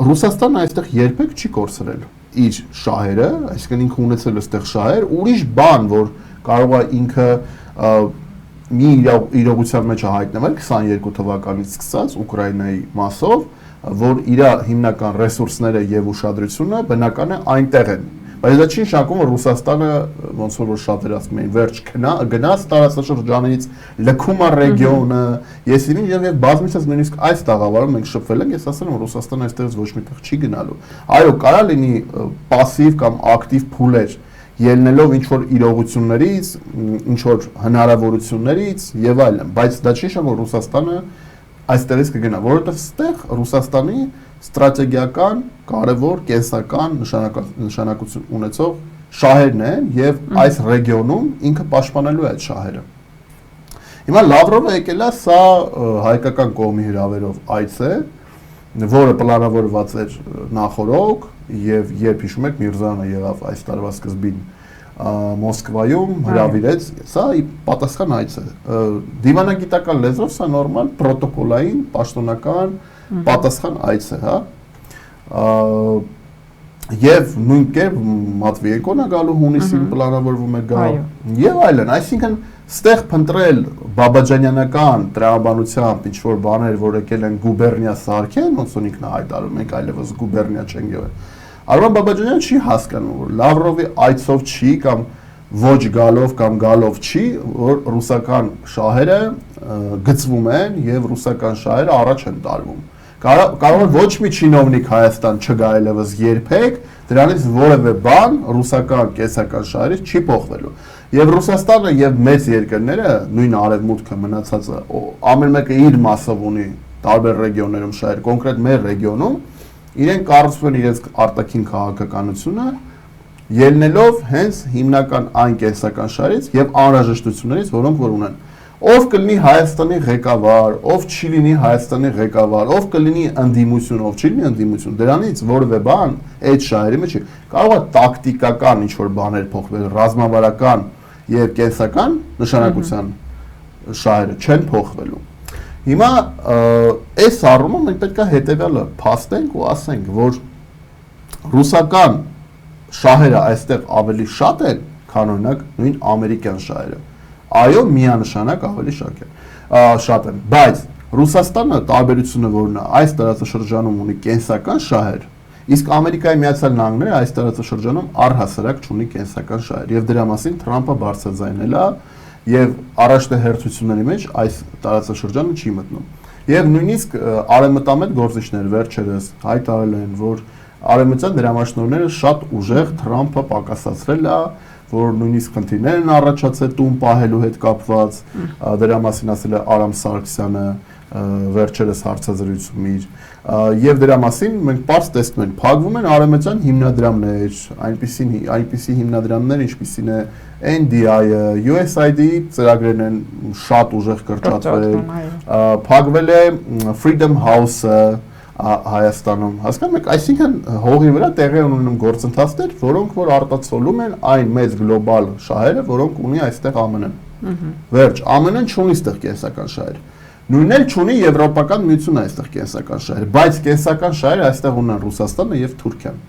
Ռուսաստանը այստեղ երբեք չի կորցրել իր շահերը, այսինքն ինքը ունեցել է այստեղ շահեր, ուրիշ բան, որ կարող է ինքը մի իրողության մեջ հայտնվել 22 թվականից սկսած Ուկրաինայի մասով, որ իր հիմնական ռեսուրսները եւ ուշադրությունը բնական է այնտեղ են։ Բայց դա չի նշանակում, որ Ռուսաստանը ոնց որ շատերը ասում են, վերջ գնաց տարածաշրջանից, լքում է ռեգիոնը, ես իրեն եւ բազմիցս նույնիսկ այս տաղավարում մենք շփվել ենք, ես ասել եմ, որ Ռուսաստանը այստեղից ոչ մի տեղ չի գնալու։ Այո, կարա լինի пассив կամ ակտիվ փուլեր, ելնելով ինչ որ իրողություններից, ինչ որ հնարավորություններից եւ այլն, բայց դա չի նշանակում, որ Ռուսաստանը այստեղից կգնա, որովհետեւ այստեղ Ռուսաստանի ստրատեգիական, կարևոր, կենսական նշանակություն ունեցող շահերն են եւ այս ռեգիոնում ինքը պաշտպանելու է այդ շահերը։ Հիմա Լավրովը եկել է սա հայկական կողմի հրավերով այց է, որը պլանավորված էր նախորոք եւ երբ հիշում եք Միրզոյանը եղավ այս տարվա սկզբին Մոսկվայում հրավիրեց, սա պատասխան այց է։ Դիվանագիտական լեզվով սա նորմալ պրոտոկոլային, պաշտոնական պատասխան այց է, հա։ Եվ նույն կերպ Մատվիենկոն է գալու հունիսին պլանավորվում է գա եւ այլն, այսինքն ստեղ փնտրել բաբաջանյանական տրամաբանությամբ ինչ որ բաներ, որ եկել են գուբերնիա սարքեն, ոնց որ ինքն է հայտարարում, մենք այլևս գուբերնիա չենք եղել։ Արման Բաբաջանյանը չի հասկանում, որ Լավրովի այցով չի կամ ոչ գալով կամ գալով չի, որ ռուսական շահերը գծվում են եւ ռուսական շահերը առաջ են տարվում։ Կարող է ոչ մի չինովնիկ Հայաստան չգա այլևս երբեք, դրանից որևէ բան ռուսական կենսական շահերից չի փոխվելու։ Եվ Ռուսաստանը եւ մեծ երկրները, նույն արևմուտքը մնացածը, ամեն մեկը իր մասով ունի տարբեր ռեգիոններում շահեր, կոնկրետ մեր ռեգիոնում իրենք կառուցում են իրենց արտաքին քաղաքականությունը, ելնելով հենց հիմնական այն կենսական շահերից եւ անհրաժեշտություններից, որոնք որ ունեն։ Ով կլինի Հայաստանի ղեկավար, ով չի լինի Հայաստանի ղեկավար, ով կլինի ընդդիմություն, ով չի լինի ընդդիմություն, դրանից որևէ բան այդ շահերի մեջ կարող է տակտիկական ինչ որ բաներ փոխվել, ռազմավարական եւ կենսական նշանակության շահերը չեն փոխվելու։ Հիմա այս առումով մենք պետք է հետեւյալը փաստենք ու ասենք, որ ռուսական շահերը այստեղ ավելի շատ են, քան օրինակ նույն ամերիկյան շահերը։ Այո, միանշանակ ավելի շատ են, բայց Ռուսաստանը տարբերությունը որն է, այս տարածաշրջանում ունի կենսական շահեր, իսկ Ամերիկայի Միացյալ Նահանգները այս տարածաշրջանում առհասարակ չունի կենսական շահեր, եւ դրա մասին Թրամփը բարձրաձայնել է եւ առաջնահերթությունների մեջ այս տարածաշրջանը չի մտնում։ Եվ նույնիսկ արևմտամետ գործիչներ վերջերս հայտարարել են, որ արևմտյան դրամաշնորհները շատ ուժեղ Թրամփը պակասացրել է, որ նույնիսկ խնդիրներ են առաջացել տուն պահելու հետ կապված, դրա մասին ասել է Արամ Սարգսյանը վերջերս հարցազրույցում իր, եւ դրա մասին մենք պարզ տեսնում ենք, փակվում են արևմտյան հիմնադրամներ, այնպիսի հիմնադրամներ, ինչպիսին է NDI-ը, USAID-ի ծրագրերն են շատ ուժեղ կրճատվել, փակվել է Freedom House-ը Հայաստանում, հասկանում եք, այսինքն հողի վրա տեղի ունենում գործընթացներ, որոնք որ արտացոլում են այն մեծ գլոբալ շահերը, որոնք ունի այստեղ ԱՄՆ-ն։ Վերջ, ԱՄՆ-ն չունի այստեղ կենսական շահեր։ Նույնն էլ չունի Եվրոպական միությունը այստեղ կենսական շահեր, բայց կենսական շահեր այստեղ ունեն Ռուսաստանը եւ Թուրքիան։